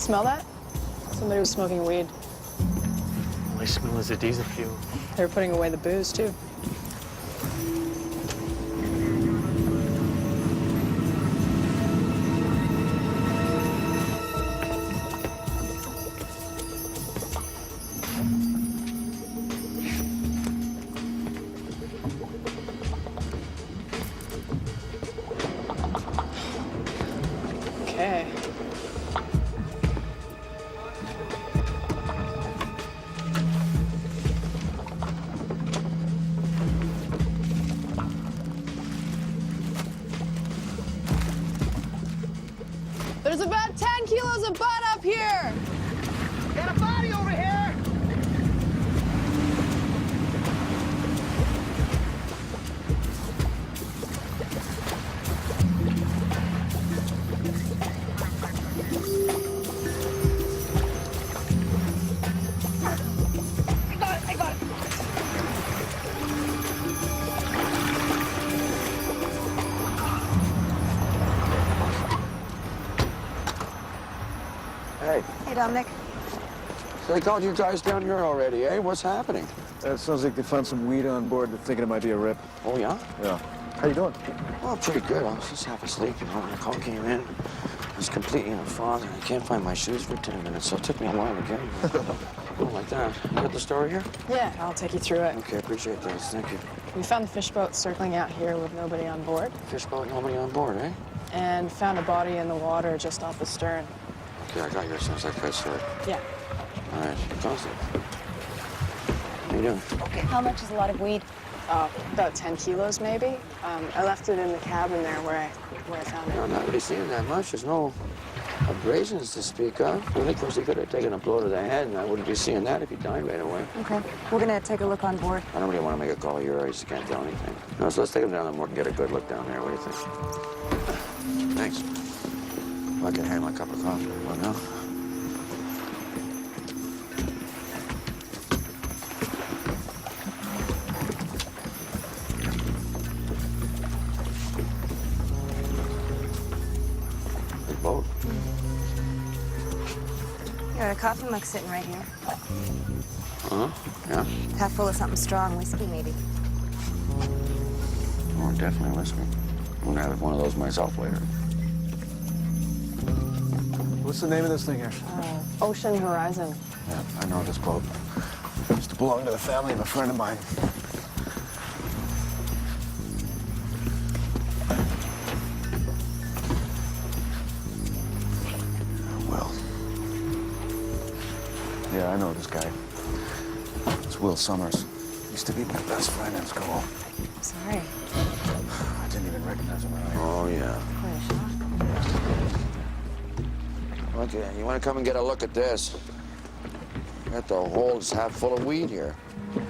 Smell that? Somebody was smoking weed. All I smell is a diesel fuel. They were putting away the booze, too. Okay. There's about 10 kilos of butt up here! Got a body over here! I got it! Hey. Hey, Dominic. So they called you guys down here already, eh? What's happening? It sounds like they found some weed on board. They're thinking it might be a rip. Oh, yeah? Yeah. How you doing? Well, pretty good. I was just half asleep, you know, when the call came in. I was completely in a fog, and I can't find my shoes for 10 minutes, so it took me a while to get them. Oh, like that. You got the story here? Yeah, I'll take you through it. Okay, appreciate this. Thank you. We found the fish boat circling out here with nobody on board, Fish boat, nobody on board, eh? and found a body in the water just off the stern. Okay, I got your sounds like that story. Yeah. All right, constant. How you doing? Okay, how much is a lot of weed? About 10 kilos, maybe. I left it in the cabin there where I found I'm it. not really seeing that much. There's no abrasions to speak of. Well, of course, he could have taken a blow to the head, and I wouldn't be seeing that if he died right away. Okay, we're gonna take a look on board. I don't really want to make a call here. I just can't tell anything. No, so let's take him down and get a good look down there. What do you think? Thanks. Well, I can handle a cup of coffee. Well, no? Big boat. You got a coffee mug sitting right here. Uh-huh. Yeah? Half full of something strong, whiskey maybe. Oh, definitely whiskey. I'm gonna have one of those myself later. What's the name of this thing here? Ocean Horizon. Yeah, I know this boat. Used to belong to the family of a friend of mine. Will. Yeah, I know this guy. It's Will Summers. Used to be my best friend in school. Sorry. I didn't even recognize him earlier. Oh, yeah. Quite a shock. Okay, you want to come and get a look at this? Got the holes half full of weed here. Look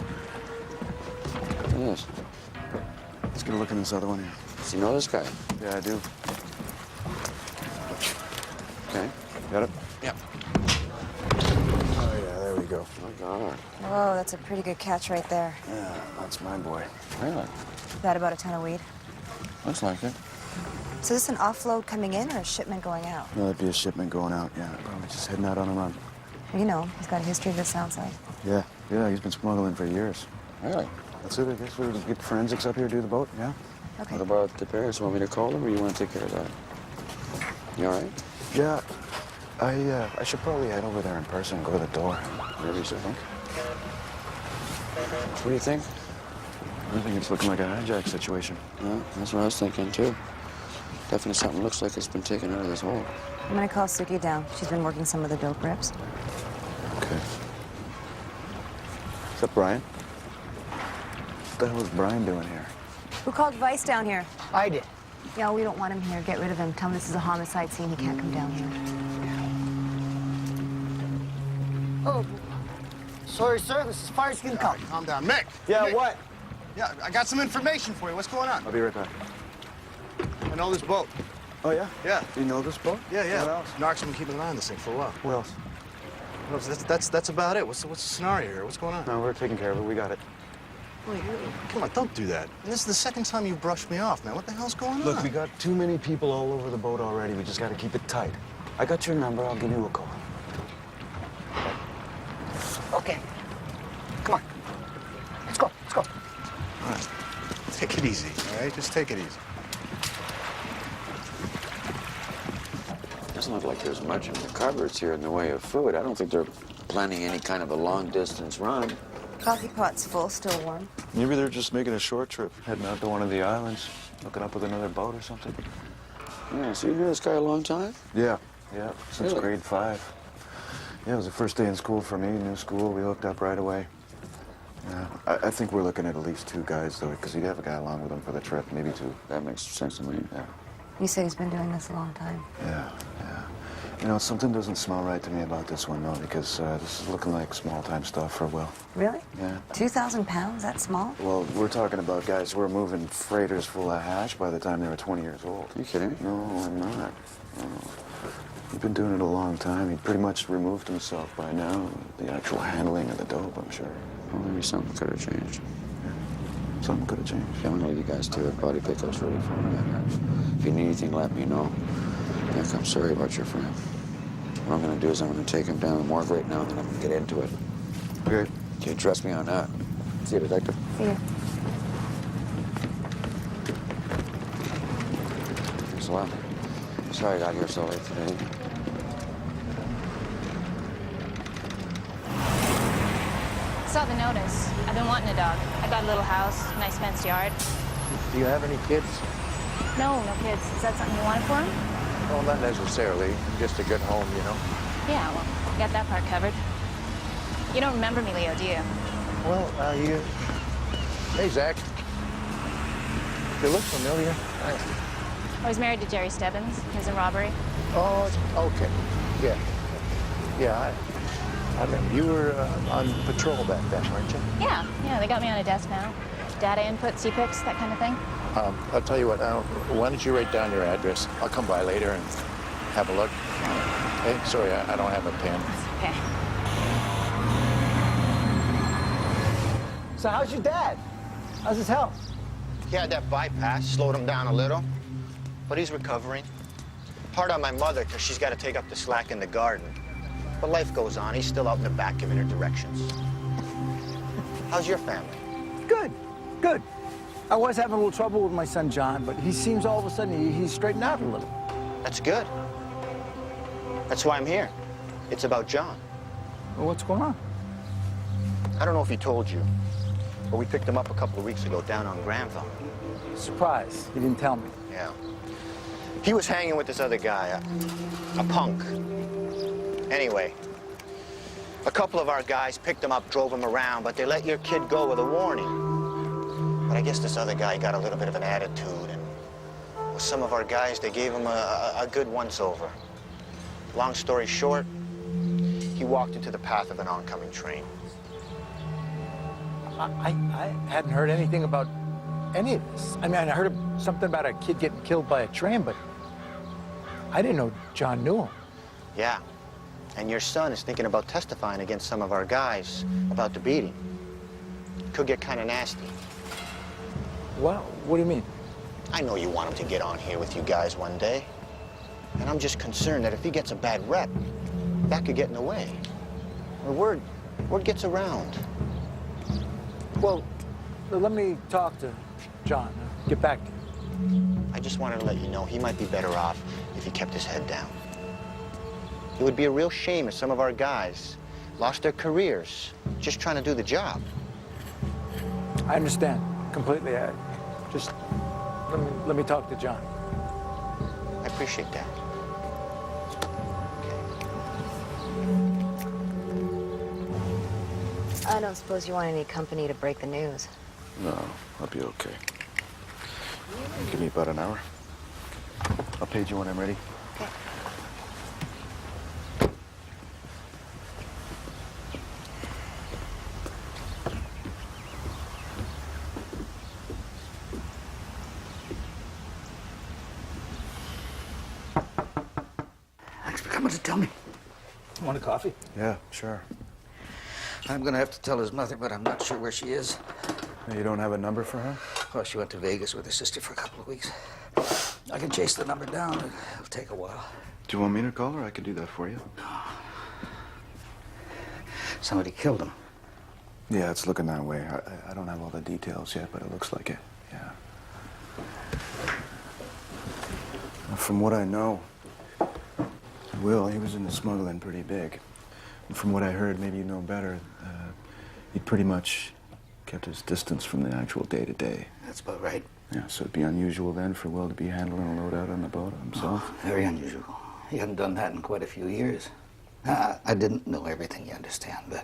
at this. Let's get a look in this other one here. Does he know this guy? Yeah, I do. Okay. Got it? Yep. Oh, yeah, there we go. Oh, God. Whoa, that's a pretty good catch right there. Yeah, that's my boy. Really? Got about a ton of weed. Looks like it. So is this an offload coming in or a shipment going out? No, that'd be a shipment going out, yeah. Probably just heading out on a run. You know, he's got a history of this, sounds like. Yeah, he's been smuggling for years. Really? That's it, I guess we'll get forensics up here, do the boat, yeah? Okay. What about the parents? Want me to call them, or you want to take care of that? You all right? Yeah, I should probably head over there in person and go to the door. Whatever you say. What do you think? I think it's looking like a hijack situation. Yeah, that's what I was thinking, too. Definitely something looks like it's been taken out of this hole. I'm gonna call Suki down. She's been working some of the dope rips. Okay. Is that Brian? What the hell is Brian doing here? Who called Vice down here? I did. Yeah, we don't want him here. Get rid of him. Tell him this is a homicide scene. He can't come down here. Oh, sorry, sir. This is fire skin cop. Calm down. Mick! Yeah, Mick. what? Yeah, I got some information for you. What's going on? I'll be right back. I know this boat. Oh, yeah? Yeah. Do you know this boat? Yeah, yeah. What else? Narc's been keeping an eye on this thing for a while. What else? Well, that's about it. What's the scenario here? What's going on? No, we're taking care of it. We got it. Wait, come on, don't do that. And this is the second time you've brushed me off, man. What the hell's going on? Look, we got too many people all over the boat already. We just got to keep it tight. I got your number. I'll give you a call. Okay. Come on. Let's go. Let's go. All right. Take it easy, all right? Just take it easy. Doesn't look like there's much in the cupboards here in the way of food. I don't think they're planning any kind of a long-distance run. Coffee pot's full, still warm. Maybe they're just making a short trip, heading out to one of the islands, hooking up with another boat or something. Yeah, so you knew this guy a long time? Yeah, since Really? grade 5. Yeah, it was the first day in school for me, new school. We hooked up right away. Yeah, I think we're looking at least 2 guys, though, because he'd have a guy along with him for the trip, maybe 2. That makes sense to me. Yeah. You said he's been doing this a long time. Yeah. You know, something doesn't smell right to me about this one, though, because this is looking like small-time stuff for Will. Really? Yeah. 2,000 pounds? That small? Well, we're talking about guys who were moving freighters full of hash by the time they were 20 years old. Are you kidding me? No, I'm not. No. He'd been doing it a long time. He'd pretty much removed himself by now. The actual handling of the dope, I'm sure. Well, maybe something could have changed. Something could have changed. Yeah, I'm gonna leave you guys to it. Body pickup's ready for me. If you need anything, let me know. Nick, I'm sorry about your friend. What I'm gonna do is I'm gonna take him down to the morgue right now, and then I'm gonna get into it. Okay. Can you trust me on that? See you, detective. See you. Thanks a lot. Sorry I got here so late today. Saw the notice. I've been wanting a dog. I got a little house, nice fenced yard. Do you have any kids? No kids. Is that something you wanted for him? Well, not necessarily. Just a good home, you know? Yeah, well, I got that part covered. You don't remember me, Leo, do you? Well, you... Hey, Zach. You look familiar. I was married to Jerry Stebbins. He was in robbery. Oh, okay. Yeah. Yeah, I remember. You were on patrol back then, weren't you? Yeah, they got me on a desk now. Data input, CPICs, that kind of thing. I'll tell you what, why don't you write down your address? I'll come by later and have a look. Hey, sorry, I don't have a pen. Okay. So how's your dad? How's his health? He had that bypass, slowed him down a little, but he's recovering. Hard on my mother, because she's got to take up the slack in the garden. But life goes on. He's still out in the back giving her directions. How's your family? Good. I was having a little trouble with my son, John, but he seems all of a sudden he's straightened out a little. That's good. That's why I'm here. It's about John. Well, what's going on? I don't know if he told you, but we picked him up a couple of weeks ago down on Granville. Surprise. He didn't tell me. Yeah. He was hanging with this other guy, a punk. Anyway, a couple of our guys picked him up, drove him around, but they let your kid go with a warning. But I guess this other guy got a little bit of an attitude, and with some of our guys, they gave him a good once-over. Long story short, he walked into the path of an oncoming train. I hadn't heard anything about any of this. I mean, I heard something about a kid getting killed by a train, but I didn't know John knew him. Yeah, and your son is thinking about testifying against some of our guys about the beating. Could get kind of nasty. Well, what do you mean? I know you want him to get on here with you guys one day. And I'm just concerned that if he gets a bad rep, that could get in the way. The word gets around. Well, let me talk to John. Get back to you. I just wanted to let you know he might be better off if he kept his head down. It would be a real shame if some of our guys lost their careers just trying to do the job. I understand completely. Just let me talk to John. I appreciate that. I don't suppose you want any company to break the news. No, I'll be okay. Give me about an hour. I'll page you when I'm ready. Okay. Thanks for coming to tell me. Want a coffee? Yeah, sure. I'm gonna have to tell his mother, but I'm not sure where she is. You don't have a number for her? Oh, she went to Vegas with her sister for a couple of weeks. I can chase the number down. It'll take a while. Do you want me to call her? I can do that for you. Somebody killed him. Yeah, it's looking that way. I don't have all the details yet, but it looks like it, yeah. From what I know, Will, he was into smuggling pretty big. And from what I heard, maybe you know better, he pretty much kept his distance from the actual day-to-day. That's about right. Yeah, so it'd be unusual then for Will to be handling a load out on the boat himself. Oh, very unusual. He hadn't done that in quite a few years. I didn't know everything, you understand, but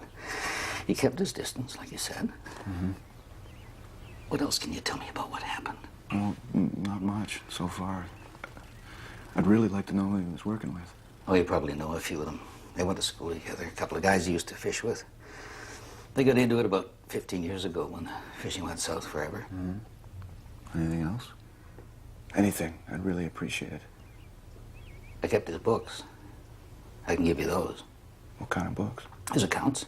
he kept his distance, like you said. Mm-hmm. What else can you tell me about what happened? Well, not much so far. I'd really like to know who he was working with. Oh, you probably know a few of them. They went to school together, a couple of guys he used to fish with. They got into it about 15 years ago when fishing went south forever. Mm-hmm. Anything else? Anything. I'd really appreciate it. I kept his books. I can give you those. What kind of books? His accounts.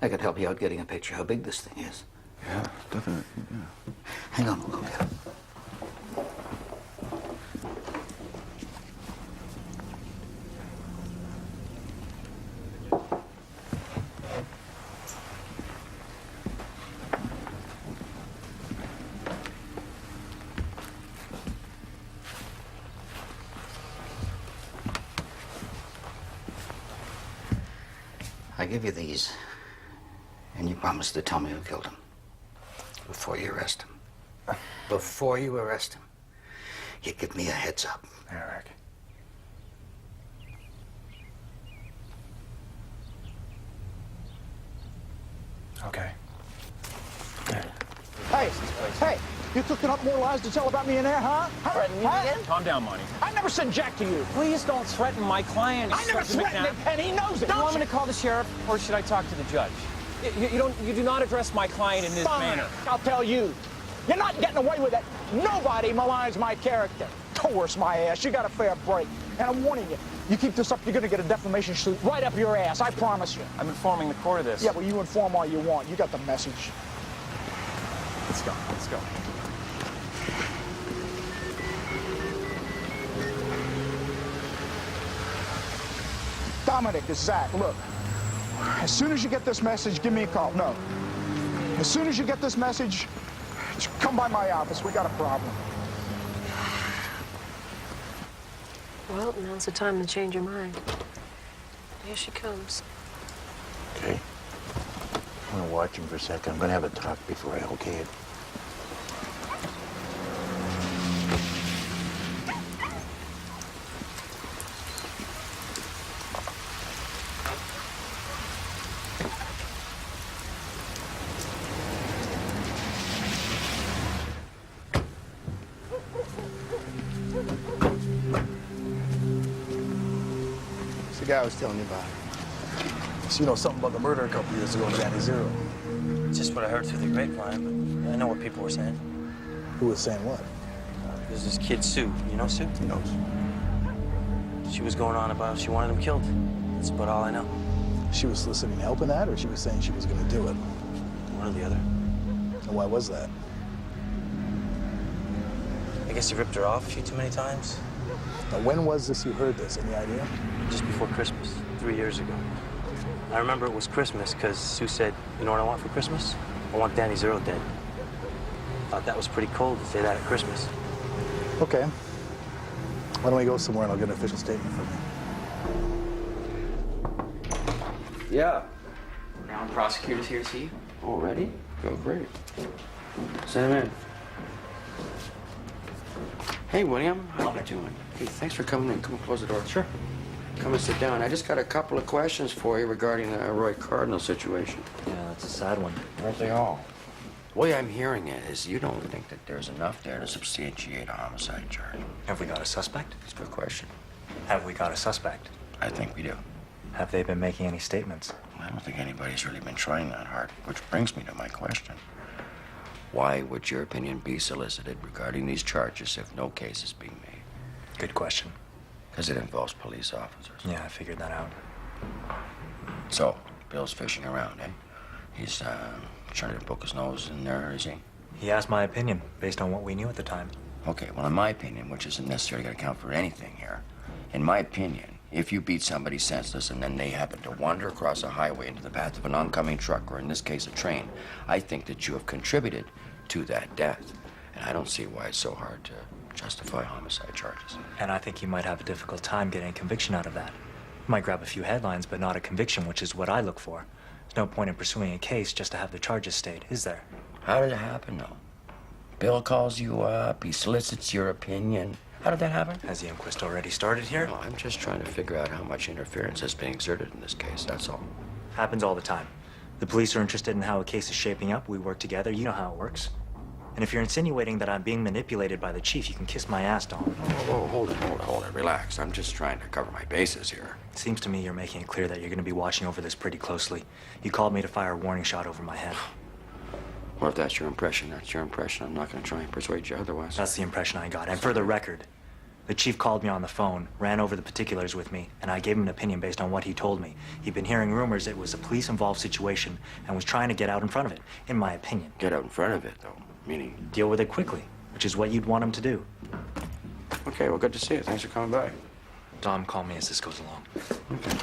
I could help you out getting a picture how big this thing is. Yeah, definitely, yeah. Hang on, we'll go get it. I give you these, and you promise to tell me who killed him before you arrest him. Before you arrest him, you give me a heads up. Eric. Okay. Hey, you cooking up more lies to tell about me in there, huh? Threatening me again? Calm down, Monty. I never said jack to you. Please don't threaten my client. I never threatened him, and he knows it. Do you want me to call the sheriff, or should I talk to the judge? You do not address my client in this manner. I'll tell you. You're not getting away with it. Nobody maligns my character. Coerce my ass. You got a fair break. And I'm warning you. You keep this up, you're going to get a defamation suit right up your ass. I promise you. I'm informing the court of this. Yeah, well, you inform all you want. You got the message. Let's go. Let's go. Dominic, it's Zach. Look, as soon as you get this message, give me a call. No. As soon as you get this message, just come by my office. We got a problem. Well, now's the time to change your mind. Here she comes. Okay. I'm gonna watch him for a second. I'm gonna have a talk before I okay it. It's the guy I was telling you about. So you know something about the murder a couple years ago in Danny Zero? Just what I heard through the grapevine, but I know what people were saying. Who was saying what? There's this kid, Sue. You know Sue? He knows. She was going on about she wanted him killed. That's about all I know. She was soliciting help in that, or she was saying she was going to do it? One or the other. And why was that? I guess he ripped her off a few too many times. Now, when was this you heard this? Any idea? Just before Christmas, 3 years ago. I remember it was Christmas because Sue said, you know what I want for Christmas? I want Danny Zero dead. Thought that was pretty cold to say that at Christmas. Okay. Why don't we go somewhere and I'll get an official statement from you? Yeah. Crown prosecutor's here to see you. Already? Oh, great. Send him in. Hey, William. How you doing? Hey, thanks for coming in. Come and close the door. Sure. Come and sit down. I just got a couple of questions for you regarding the Roy Cardinal situation. Yeah, that's a sad one. Aren't they all? The way I'm hearing it is you don't think that there's enough there to substantiate a homicide charge. Have we got a suspect? It's a good question. Have we got a suspect? I think we do. Have they been making any statements? I don't think anybody's really been trying that hard, which brings me to my question. Why would your opinion be solicited regarding these charges if no case is being made? Good question. Because it involves police officers. Yeah, I figured that out. So, Bill's fishing around, eh? He's trying to poke his nose in there, is he? He asked my opinion based on what we knew at the time. Okay, well, in my opinion, which isn't necessarily going to count for anything here, in my opinion, If you beat somebody senseless and then they happen to wander across a highway into the path of an oncoming truck, or in this case, a train, I think that you have contributed to that death. And I don't see why it's so hard to justify homicide charges. And I think you might have a difficult time getting a conviction out of that. You might grab a few headlines, but not a conviction, which is what I look for. There's no point in pursuing a case just to have the charges stayed, is there? How did it happen, though? Bill calls you up, he solicits your opinion. How did that happen? Has the inquest already started here? No, I'm just trying to figure out how much interference has been exerted in this case, that's all. Happens all the time. The police are interested in how a case is shaping up. We work together. You know how it works. And if you're insinuating that I'm being manipulated by the chief, you can kiss my ass, Don. Whoa, hold it, relax. I'm just trying to cover my bases here. It seems to me you're making it clear that you're going to be watching over this pretty closely. You called me to fire a warning shot over my head. Well, if that's your impression, that's your impression. I'm not going to try and persuade you otherwise. That's the impression I got. And for the record, the chief called me on the phone, ran over the particulars with me, and I gave him an opinion based on what he told me. He'd been hearing rumors it was a police-involved situation and was trying to get out in front of it, in my opinion. Get out in front of it, though? Meaning? Deal with it quickly, which is what you'd want him to do. Okay, well, good to see you. Thanks for coming by. Dom, call me as this goes along. Okay.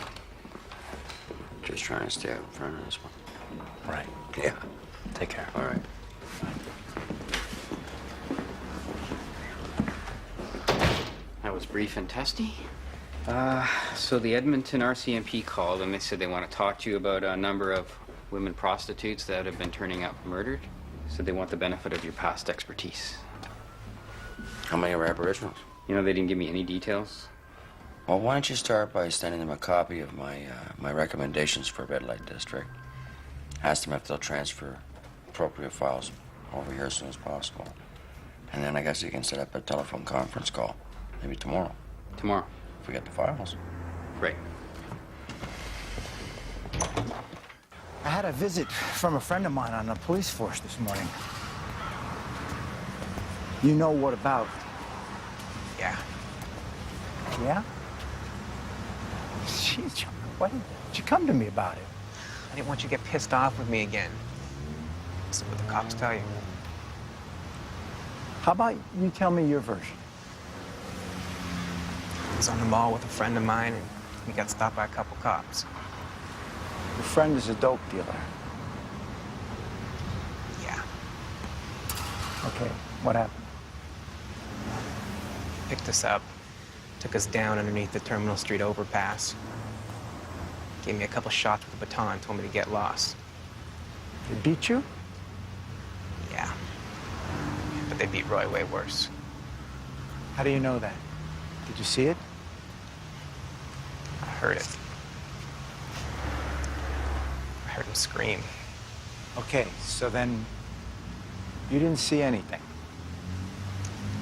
Just trying to stay out in front of this one. Right. Yeah. Take care. All right. That was brief and testy. So the Edmonton RCMP called and they said they want to talk to you about a number of women prostitutes that have been turning up murdered. Said they want the benefit of your past expertise. How many are aboriginals? You know, they didn't give me any details. Well, why don't you start by sending them a copy of my recommendations for Red Light District. Ask them if they'll transfer appropriate files over here as soon as possible. And then I guess you can set up a telephone conference call. Maybe tomorrow. Tomorrow? If we get the files. Great. I had a visit from a friend of mine on the police force this morning. You know what about? Yeah. Yeah? Jeez, why didn't you come to me about it? I didn't want you to get pissed off with me again. That's what the cops tell you. How about you tell me your version? I was on the mall with a friend of mine, and we got stopped by a couple cops. Your friend is a dope dealer. Yeah. Okay, what happened? Picked us up, took us down underneath the Terminal Street overpass. Gave me a couple shots with a baton, told me to get lost. They beat you? Yeah. But they beat Roy way worse. How do you know that? Did you see it? I heard it. I heard him scream. Okay, so then you didn't see anything?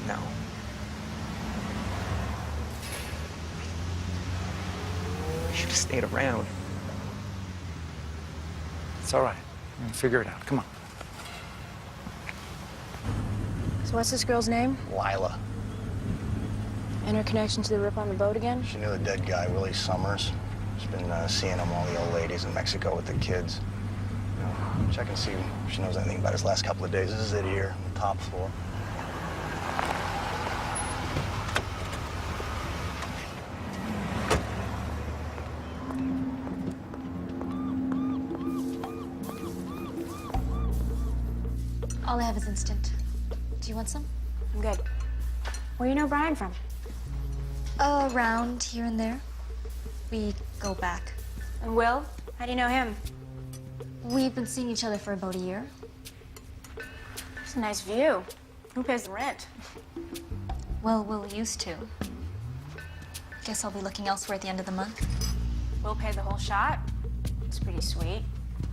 No. I should have stayed around. It's all right. We'll figure it out. Come on. So what's this girl's name? Lila. And her connection to the rip on the boat again? She knew the dead guy, Willie Summers. She's been seeing him, all the old ladies in Mexico with the kids. You know, check and see if she knows anything about his last couple of days. This is it here, on the top floor. All I have is instant. Do you want some? I'm good. Where you know Brian from? Around here and there. We go back. And Will? How do you know him? We've been seeing each other for about a year. It's a nice view. Who pays the rent? Well, Will used to. Guess I'll be looking elsewhere at the end of the month. Will pay the whole shot? It's pretty sweet.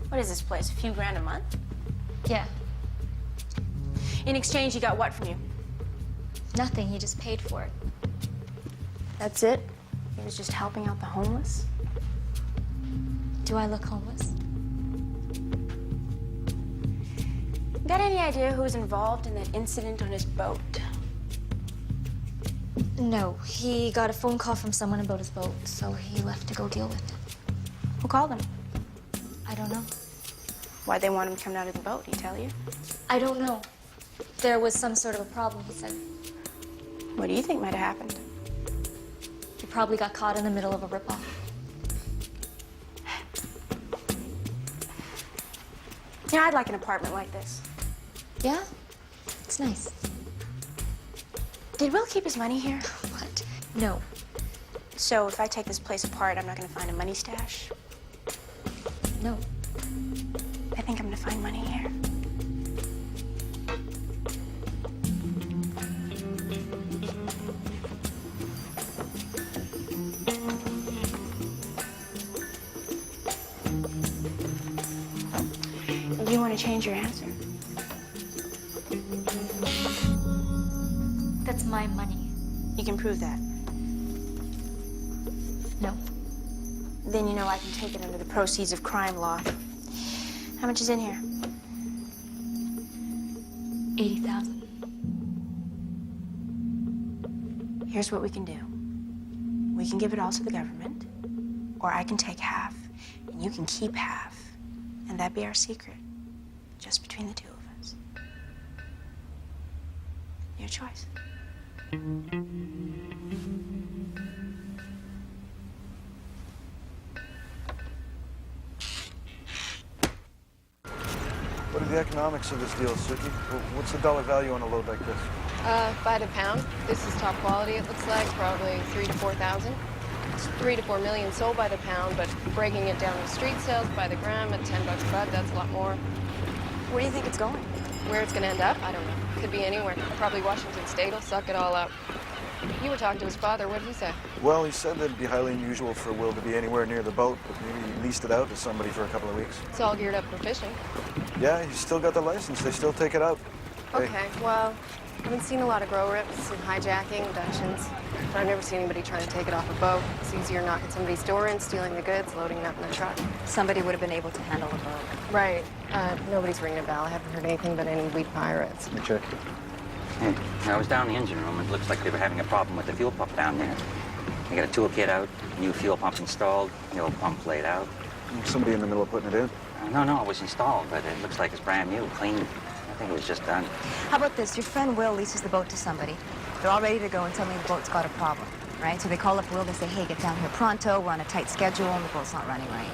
What is this place, a few grand a month? Yeah. In exchange, he got what from you? Nothing, he just paid for it. That's it? He was just helping out the homeless? Do I look homeless? Got any idea who was involved in that incident on his boat? No, he got a phone call from someone about his boat, so he left to go deal with it. Who called him? I don't know. Why'd they want him to come down to the boat, he tell you? I don't know. There was some sort of a problem, he said. What do you think might have happened? You probably got caught in the middle of a ripoff. Yeah, I'd like an apartment like this. Yeah? It's nice. Did Will keep his money here? What? No. So if I take this place apart, I'm not gonna find a money stash? No. I think I'm gonna find money here. You want to change your answer? That's my money. You can prove that. No. Then you know I can take it under the proceeds of crime law. How much is in here? 80,000. Here's what we can do. We can give it all to the government, or I can take half, and you can keep half. And that'd be our secret, just between the two of us. Your choice. What are the economics of this deal, Suki? What's the dollar value on a load like this? By the pound. This is top quality, it looks like. Probably 3 to 4,000. It's 3 to 4 million sold by the pound, but breaking it down to street sales by the gram at $10 a bud, that's a lot more. Where do you think it's going? Where it's gonna end up, I don't know. Could be anywhere. Probably Washington State will suck it all up. You were talking to his father, what did he say? Well, he said that it'd be highly unusual for Will to be anywhere near the boat, but maybe he leased it out to somebody for a couple of weeks. It's all geared up for fishing. Yeah, he's still got the license. They still take it out. Hey. Okay, well, I haven't seen a lot of grow rips and hijacking, abductions, but I've never seen anybody trying to take it off a boat. It's easier knocking somebody's door in, stealing the goods, loading it up in a truck. Somebody would have been able to handle a boat. Right. Nobody's ringing a bell. I haven't heard anything but any weed pirates. Let me check. I was down in the engine room. It looks like they were having a problem with the fuel pump down there. They got a toolkit out, new fuel pump installed, the old pump laid out. Somebody in the middle of putting it in? No, it was installed, but it looks like it's brand new, clean. I think it was just done. How about this? Your friend Will leases the boat to somebody. They're all ready to go and suddenly the boat's got a problem, right? So they call up Will, they say, hey, get down here pronto, we're on a tight schedule, and the boat's not running right.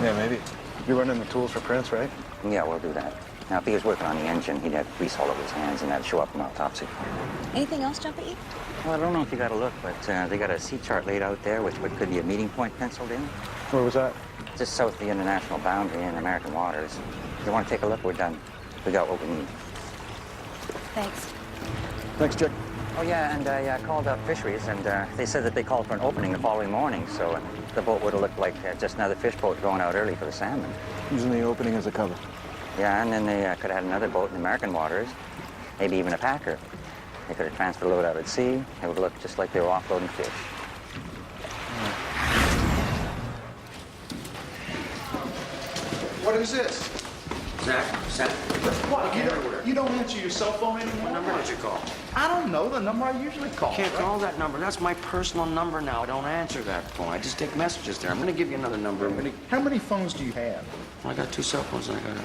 Yeah, maybe. You're running the tools for Prince, right? Yeah, we'll do that. Now, if he was working on the engine, he'd have grease all over his hands, and that'd show up in autopsy. Anything else jump at you? Well, I don't know if you got a look, but they got a sea chart laid out there with what could be a meeting point penciled in. Where was that? Just south of the international boundary in American waters. If you want to take a look, we're done. We got what we need. Thanks. Thanks, Jack. Oh, yeah, and I called up fisheries, and they said that they called for an opening the following morning, so the boat would have looked like just another fish boat going out early for the salmon. Using the opening as a cover. Yeah, and then they could have had another boat in American waters, maybe even a packer. They could have transferred a load out at sea. It would look just like they were offloading fish. What is this? Zach. What? You don't answer your cell phone anymore? What number did you call? I don't know, the number I usually call. Can't right? call that number. That's my personal number now. I don't answer that phone. I just take messages there. I'm going to give you another number. How many phones do you have? Well, I got 2 cell phones and I got a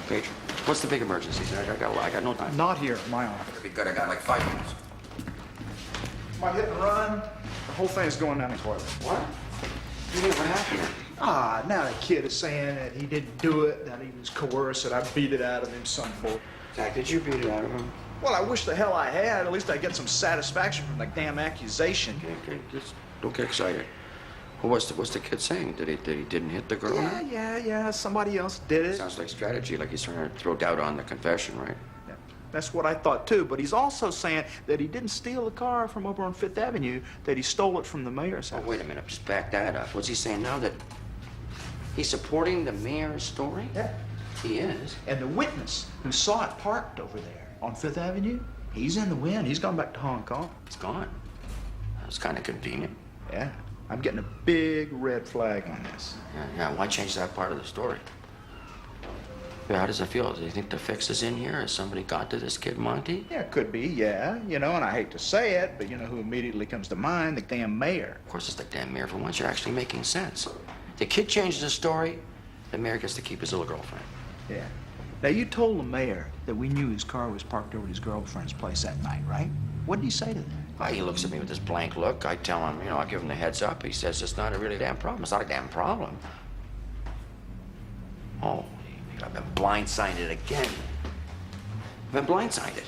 pager. What's the big emergency? I got no time. Not here, my office. Could be good. I got like 5 minutes. My hit and run, the whole thing's going down the toilet. What? What happened? Now the kid is saying that he didn't do it, that he was coerced, that I beat it out of him some bull. Zach, did you beat it out of him? Well, I wish the hell I had. At least I get some satisfaction from the damn accusation. Okay. Just don't get excited. Well, what's the kid saying? Did he didn't hit the girl? Yeah. Somebody else did it. Sounds like strategy, like he's trying to throw doubt on the confession, right? Yeah, that's what I thought too. But he's also saying that he didn't steal the car from over on 5th Avenue, that he stole it from the mayor's house. Oh, wait a minute. Just back that up. What's he saying now? That he's supporting the mayor's story? Yeah. He is. And the witness who saw it parked over there on 5th Avenue, he's in the wind. He's gone back to Hong Kong. He's gone. That's kind of convenient. Yeah. I'm getting a big red flag on this. Yeah. Why change that part of the story? Yeah, how does it feel? Do you think the fix is in here? Has somebody got to this kid, Monty? Yeah, it could be, yeah. And I hate to say it, but you know who immediately comes to mind? The damn mayor. Of course it's the damn mayor. For once, you're actually making sense. The kid changes the story, the mayor gets to keep his little girlfriend. Yeah. Now, you told the mayor that we knew his car was parked over at his girlfriend's place that night, right? What did he say to that? Well, he looks at me with this blank look. I tell him, I give him the heads up. He says it's not a really damn problem. It's not a damn problem. Oh, I've been blindsided again. I've been blindsided.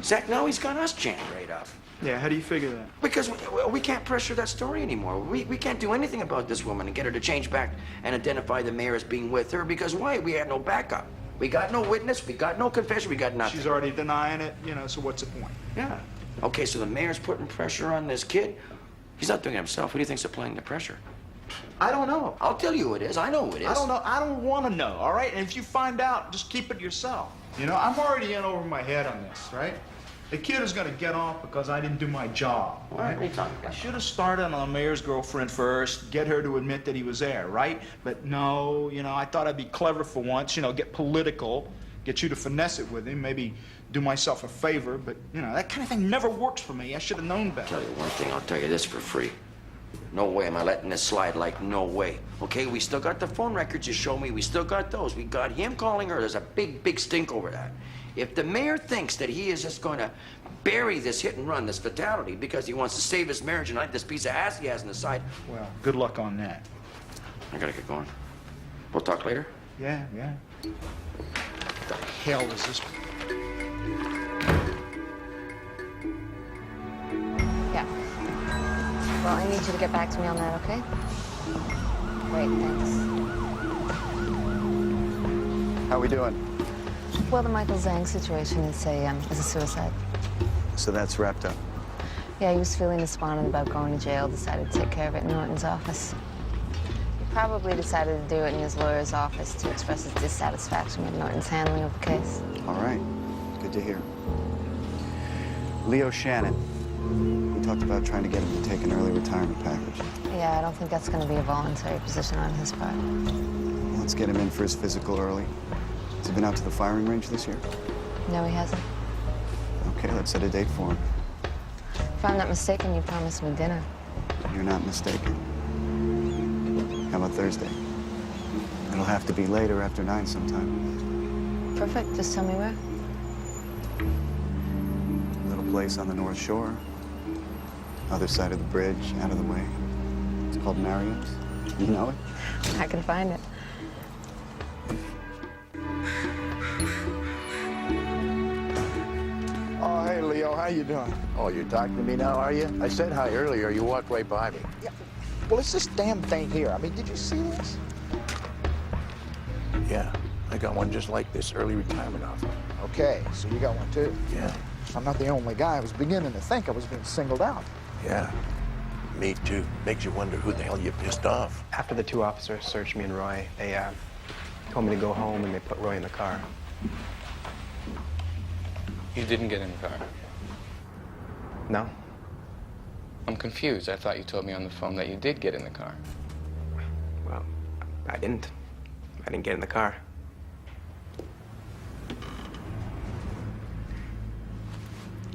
Zach, now he's got us jammed right up. Yeah, how do you figure that? Because we can't pressure that story anymore. We can't do anything about this woman and get her to change back and identify the mayor as being with her. Because why? We had no backup. We got no witness. We got no confession. We got nothing. She's already denying it, so what's the point? Yeah. Okay, so the mayor's putting pressure on this kid. He's not doing it himself. Who do you think's applying the pressure? I don't know. I'll tell you who it is. I know who it is. I don't know. I don't want to know, all right? And if you find out, just keep it yourself. I'm already in over my head on this, right? The kid is going to get off because I didn't do my job, right? What are you talking about? I should have started on the mayor's girlfriend first, get her to admit that he was there, right? But no, I thought I'd be clever for once, get political, get you to finesse it with him, maybe do myself a favor, but, that kind of thing never works for me. I should have known better. I'll tell you one thing. I'll tell you this for free. No way am I letting this slide, like, no way. Okay, we still got the phone records you show me. We still got those. We got him calling her. There's a big, big stink over that. If the mayor thinks that he is just going to bury this hit and run, this fatality, because he wants to save his marriage and like this piece of ass he has on the side... Well, good luck on that. I gotta get going. We'll talk later? Yeah. What the hell is this? Yeah. Well, I need you to get back to me on that, okay? Great, thanks. How we doing? Well, the Michael Zhang situation is a suicide. So that's wrapped up. Yeah, he was feeling despondent about going to jail, decided to take care of it in Norton's office. He probably decided to do it in his lawyer's office to express his dissatisfaction with Norton's handling of the case. All right. Good to hear. Leo Shannon. We talked about trying to get him to take an early retirement package. Yeah, I don't think that's going to be a voluntary position on his part. Let's get him in for his physical early. Has he been out to the firing range this year? No, he hasn't. Okay, let's set a date for him. If I'm not mistaken, you promised me dinner. You're not mistaken. How about Thursday? It'll have to be later, after 9 sometime. Perfect. Just tell me where. A little place on the North Shore. Other side of the bridge, out of the way. It's called Marriott's. You know it? I can find it. Oh, hey, Leo, how you doing? Oh, you're talking to me now, are you? I said hi earlier. You walked right by me. Yeah. Well, it's this damn thing here. I mean, did you see this? Yeah, I got one just like this, early retirement offer. Okay, so you got one too? Yeah. I'm not the only guy. I was beginning to think I was being singled out. Yeah, me too. Makes you wonder who the hell you pissed off. After the two officers searched me and Roy, they told me to go home and they put Roy in the car. You didn't get in the car? No. I'm confused. I thought you told me on the phone that you did get in the car. Well, I didn't. I didn't get in the car.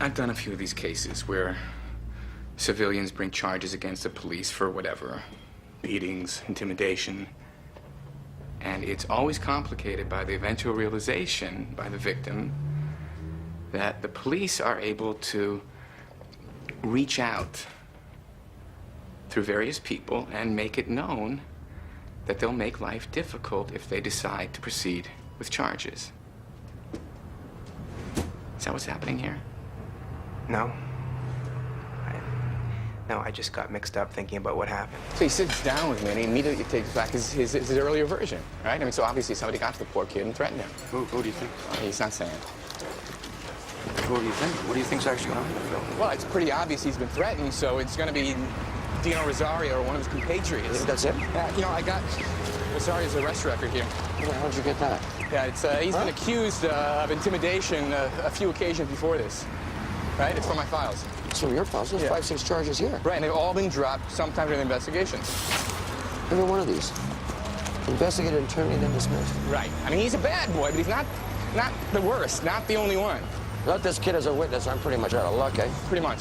I've done a few of these cases where civilians bring charges against the police for whatever. Beatings, intimidation. And it's always complicated by the eventual realization by the victim that the police are able to reach out through various people and make it known that they'll make life difficult if they decide to proceed with charges. Is that what's happening here? No. No, I just got mixed up thinking about what happened. So he sits down with me and he immediately takes back his earlier version, right? I mean, so obviously somebody got to the poor kid and threatened him. Who do you think? He's not saying. Who do you think? What do you think's actually going on? Well, it's pretty obvious he's been threatened, so it's going to be Dino Rosario or one of his compatriots. You think that's it? I got Rosario's arrest record here. How'd you get that? Yeah, he's been accused of intimidation a few occasions before this, right? It's from my files. So your files, there's 5, 6 charges here. Right, and they've all been dropped sometime during the investigation. Every one of these. Investigated and turned then dismissed. Right. I mean, he's a bad boy, but he's not the worst, not the only one. Without this kid as a witness, I'm pretty much out of luck, eh? Pretty much.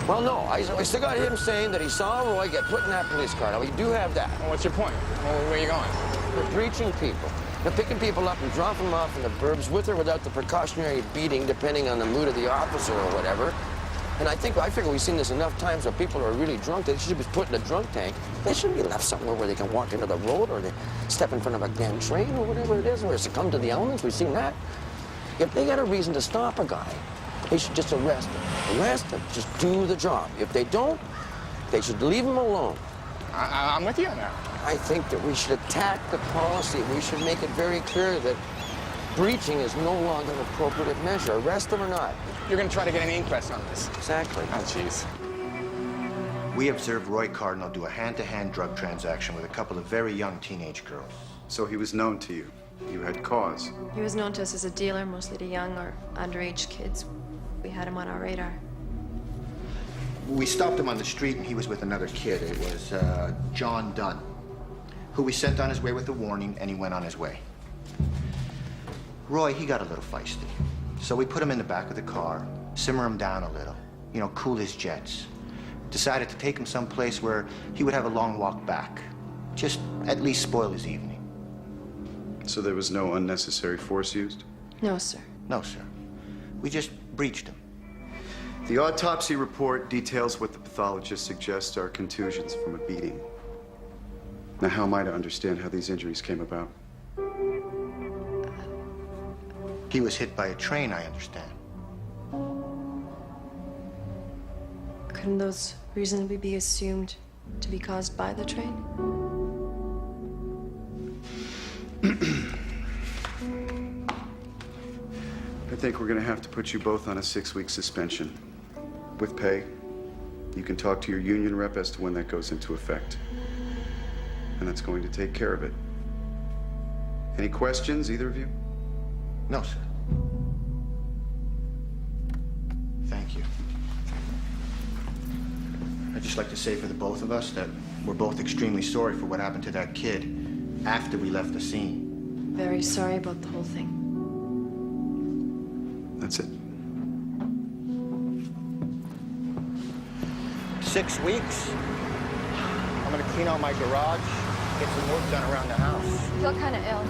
Well, no, I still got him saying that he saw Roy get put in that police car. Now, we do have that. Well, what's your point? Well, where are you going? We're breaching people. They're picking people up and dropping them off in the burbs with or without the precautionary beating, depending on the mood of the officer or whatever. And I figure we've seen this enough times where people are really drunk. They should be put in a drunk tank. They shouldn't be left somewhere where they can walk into the road or they step in front of a damn train or whatever it is, or succumb to the elements. We've seen that. If they got a reason to stop a guy, they should just arrest him. Arrest him. Just do the job. If they don't, they should leave him alone. I'm with you on that. I think that we should attack the policy. We should make it very clear that breaching is no longer an appropriate measure. Arrest him or not. You're going to try to get an inquest on this. Exactly. Oh, jeez. We observed Roy Cardinal do a hand-to-hand drug transaction with a couple of very young teenage girls. So he was known to you. You had cause. He was known to us as a dealer, mostly to young or underage kids. We had him on our radar. We stopped him on the street and he was with another kid. It was John Dunn, who we sent on his way with a warning, and he went on his way. Roy, he got a little feisty. So we put him in the back of the car, simmer him down a little, you know, cool his jets. Decided to take him someplace where he would have a long walk back. Just at least spoil his evening. So there was no unnecessary force used? No, sir. No, sir. We just breached him. The autopsy report details what the pathologist suggests are contusions from a beating. Now, how am I to understand how these injuries came about? He was hit by a train, I understand. Couldn't those reasonably be assumed to be caused by the train? I think we're going to have to put you both on a 6-week suspension. With pay. You can talk to your union rep as to when that goes into effect. And that's going to take care of it. Any questions, either of you? No, sir. Thank you. I'd just like to say for the both of us that we're both extremely sorry for what happened to that kid after we left the scene. Very sorry about the whole thing. That's it. 6 weeks. I'm gonna clean out my garage, get some work done around the house. I feel kind of ill.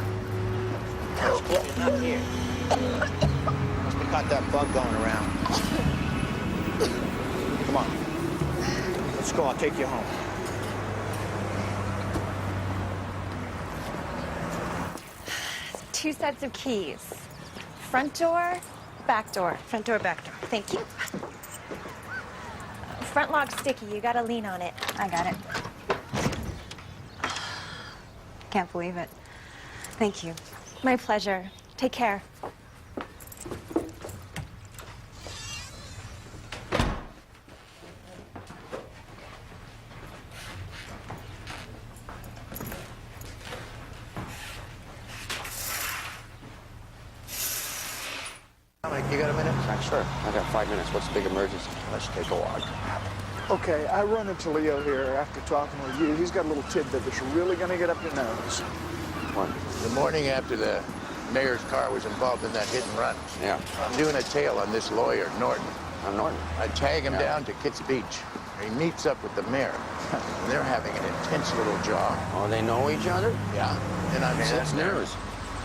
It's close, not here. Must have caught that bug going around. Come on. Let's go, I'll take you home. Two sets of keys. Front door, back door. Front door, back door. Thank you. Front lock's sticky. You gotta lean on it. I got it. Can't believe it. Thank you. My pleasure. Take care. You got a minute? Sure. I got 5 minutes. What's the big emergency? Let's take a walk. Okay, I run into Leo here after talking with you. He's got a little tidbit that's really gonna get up your nose. What? The morning after the mayor's car was involved in that hit and run. Yeah. I'm doing a tale on this lawyer, Norton. I'm Norton. I tag him down to Kitts Beach. He meets up with the mayor. And they're having an intense little jaw. Oh, they know each other? Yeah. And I'm Okay, that's sitting there. news.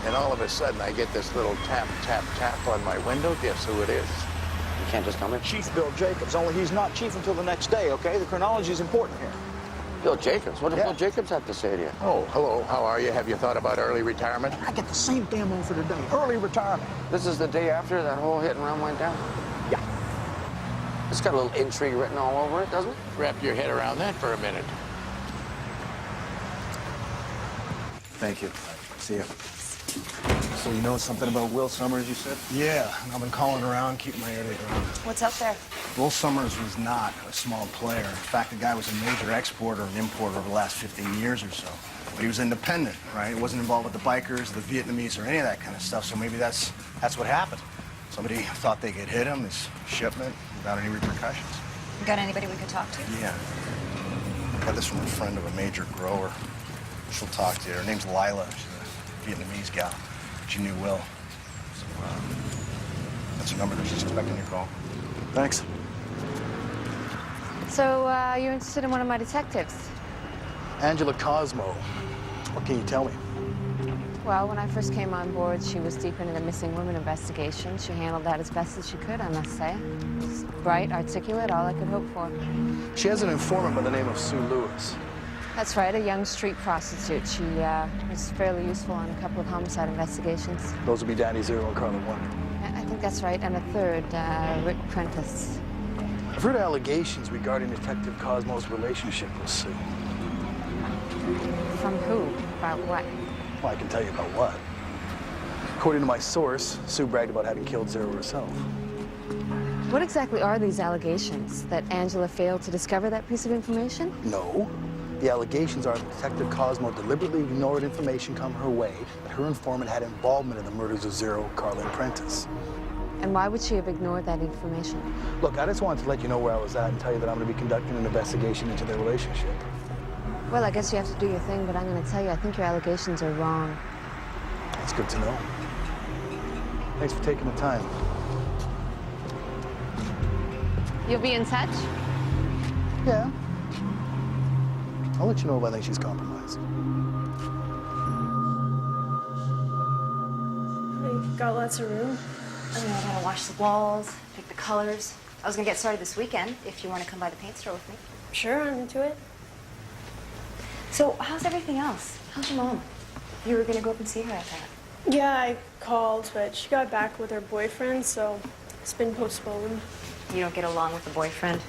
And all of a sudden, I get this little tap, tap, tap on my window. Guess who it is? You can't just tell me. Chief Bill Jacobs, only he's not chief until the next day, okay? The chronology is important here. Bill Jacobs? What does Yeah. Bill Jacobs have to say to you? Oh, hello. How are you? Have you thought about early retirement? I get the same damn offer today. Early retirement. This is the day after that whole hit and run went down? Yeah. It's got a little intrigue written all over it, doesn't it? Wrap your head around that for a minute. Thank you. See ya. So you know something about Will Summers, you said? Yeah, I've been calling around, keeping my ear to the ground. What's up there? Will Summers was not a small player. In fact, the guy was a major exporter and importer over the last 15 years or so. But he was independent, right? He wasn't involved with the bikers, the Vietnamese, or any of that kind of stuff, so maybe that's what happened. Somebody thought they could hit him, his shipment, without any repercussions. You got anybody we could talk to? Yeah. I got this from a friend of a major grower. She'll talk to you. Her name's Lila. She's a Vietnamese gal. She knew Will. So, that's her number. She's expecting your call. Thanks. So, you're interested in one of my detectives? Angela Cosmo. What can you tell me? Well, when I first came on board, she was deep into the missing women investigation. She handled that as best as she could, I must say. She's bright, articulate, all I could hope for. She has an informant by the name of Sue Lewis. That's right, a young street prostitute. She was fairly useful on a couple of homicide investigations. Those would be Danny Zero and Carla 1. I think that's right, and a third, Rick Prentice. I've heard allegations regarding Detective Cosmo's relationship with Sue. From who? About what? Well, I can tell you about what. According to my source, Sue bragged about having killed Zero herself. What exactly are these allegations? That Angela failed to discover that piece of information? No. The allegations are that Detective Cosmo deliberately ignored information come her way that her informant had involvement in the murders of Zero, Carla, and Prentice. And why would she have ignored that information? Look, I just wanted to let you know where I was at and tell you that I'm going to be conducting an investigation into their relationship. Well, I guess you have to do your thing, but I'm going to tell you, I think your allegations are wrong. That's good to know. Thanks for taking the time. You'll be in touch? Yeah. I'll let you know if I think she's compromised. We've got lots of room. I mean, I gotta wash the walls, pick the colors. I was gonna get started this weekend if you want to come by the paint store with me. Sure, I'm into it. So, how's everything else? How's your mom? You were gonna go up and see her, I thought. Yeah, I called, but she got back with her boyfriend, so it's been postponed. You don't get along with the boyfriend?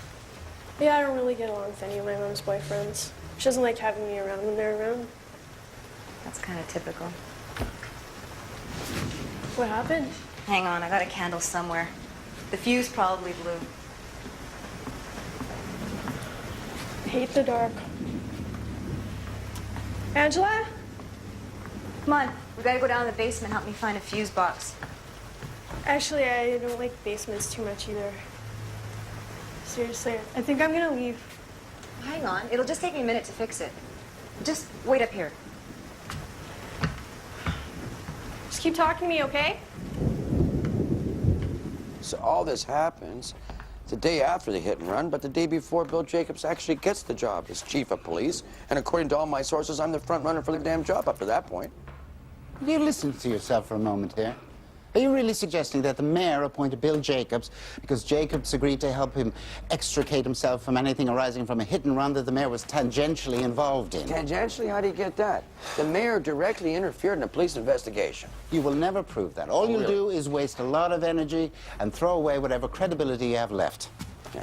Yeah, I don't really get along with any of my mom's boyfriends. She doesn't like having me around when they're around. That's kind of typical. What happened? Hang on, I got a candle somewhere. The fuse probably blew. Hate the dark. Angela? Come on, we gotta go down to the basement, help me find a fuse box. Actually, I don't like basements too much either. Seriously, I think I'm gonna leave. Hang on, it'll just take me a minute to fix it. Just wait up here. Just keep talking to me, okay? So all this happens the day after the hit and run, but the day before Bill Jacobs actually gets the job as chief of police. And according to all my sources, I'm the front runner for the damn job up to that point. You listen to yourself for a moment here. Are you really suggesting that the mayor appointed Bill Jacobs because Jacobs agreed to help him extricate himself from anything arising from a hit and run that the mayor was tangentially involved in? Tangentially? How do you get that? The mayor directly interfered in a police investigation. You will never prove that. All you'll do is waste a lot of energy and throw away whatever credibility you have left. Yeah.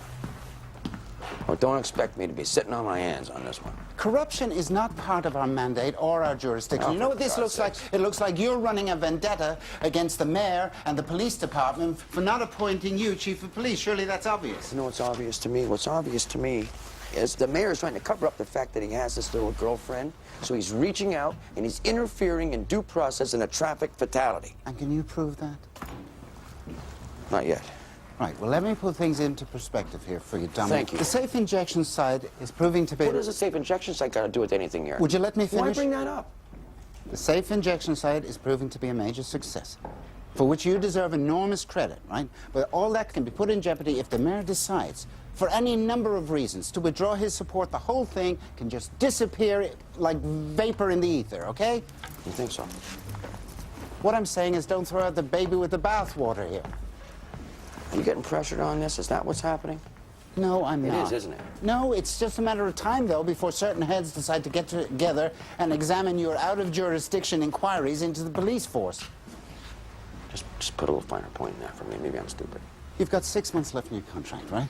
Well, don't expect me to be sitting on my hands on this one. Corruption is not part of our mandate or our jurisdiction. You know what this looks like? It looks like you're running a vendetta against the mayor and the police department for not appointing you chief of police. Surely that's obvious. You know what's obvious to me? What's obvious to me is the mayor's trying to cover up the fact that he has this little girlfriend. So he's reaching out and he's interfering in due process in a traffic fatality. And can you prove that? Not yet. Right, well, let me put things into perspective here for you, Dominic. Thank you. The safe injection site is proving to be... What does a safe injection site got to do with anything here? Would you let me finish? Why bring that up? The safe injection site is proving to be a major success, for which you deserve enormous credit, right? But all that can be put in jeopardy if the mayor decides, for any number of reasons, to withdraw his support. The whole thing can just disappear like vapor in the ether, okay? You think so? What I'm saying is don't throw out the baby with the bathwater here. Are you getting pressured on this? Is that what's happening? No, I'm not. It is, isn't it? No, it's just a matter of time, though, before certain heads decide to get together and examine your out-of-jurisdiction inquiries into the police force. Just put a little finer point in that for me. Maybe I'm stupid. You've got 6 months left in your contract, right?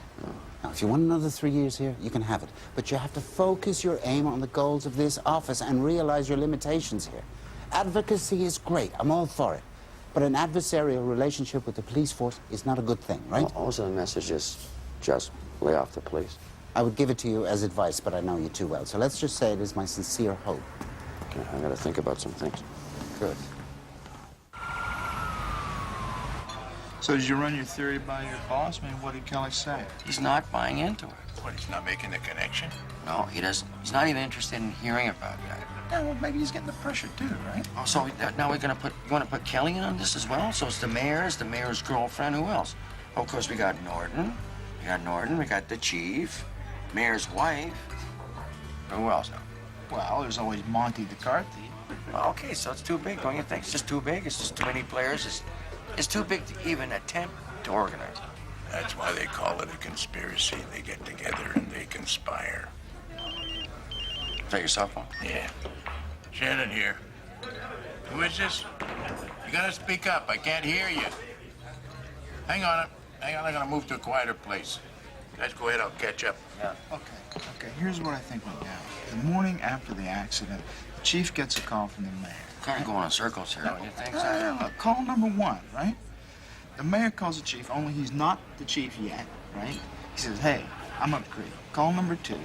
Now, if you want another 3 years here, you can have it. But you have to focus your aim on the goals of this office and realize your limitations here. Advocacy is great. I'm all for it. But an adversarial relationship with the police force is not a good thing, right? Also, the message is just lay off the police. I would give it to you as advice, but I know you too well. So let's just say it is my sincere hope. Okay, I got to think about some things. Good. So did you run your theory by your boss? I mean, what did Kelly say? He's not buying into it. What, he's not making the connection? No, he doesn't. He's not even interested in hearing about that. Yeah, well, maybe he's getting the pressure too, right? Oh, so now we're gonna put. You want to put Kelly in on this as well? So it's the mayor's girlfriend. Who else? Oh, of course, we got Norton. We got the chief, mayor's wife. Who else now? Well, there's always Monty DeCarthy. Well, okay, so it's too big, don't you think? It's just too big. It's just too many players. It's too big to even attempt to organize. That's why they call it a conspiracy. They get together and they conspire. Is that your cell phone? Yeah. Shannon here. Who is this? You gotta speak up. I can't hear you. Hang on. I'm gonna move to a quieter place. Guys, go ahead. I'll catch up. Yeah. Okay, here's what I think went down. The morning after the accident, the chief gets a call from the mayor. Kind of going in circles here, don't you think? Look, call number one, right? The mayor calls the chief, only he's not the chief yet, right? He says, hey, I'm upgraded. Call number two.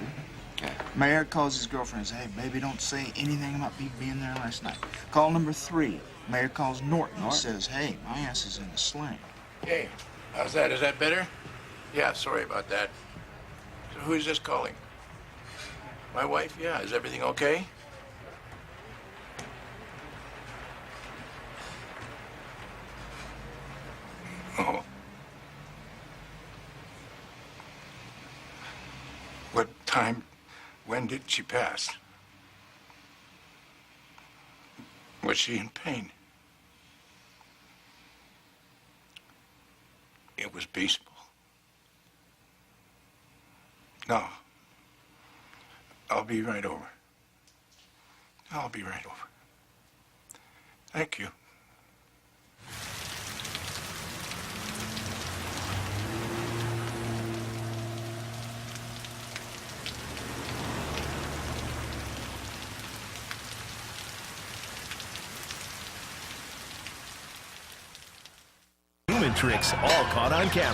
Okay. Mayor calls his girlfriend and says, hey, baby, don't say anything about me being there last night. Call number three. Mayor calls Norton and says, hey, my ass is in a sling. Hey, how's that? Is that better? Yeah, sorry about that. So who is this calling? My wife? Yeah, is everything okay? Oh. What time? When did she pass? Was she in pain? It was peaceful. No. I'll be right over. I'll be right over. Thank you. Human tricks all caught on camera.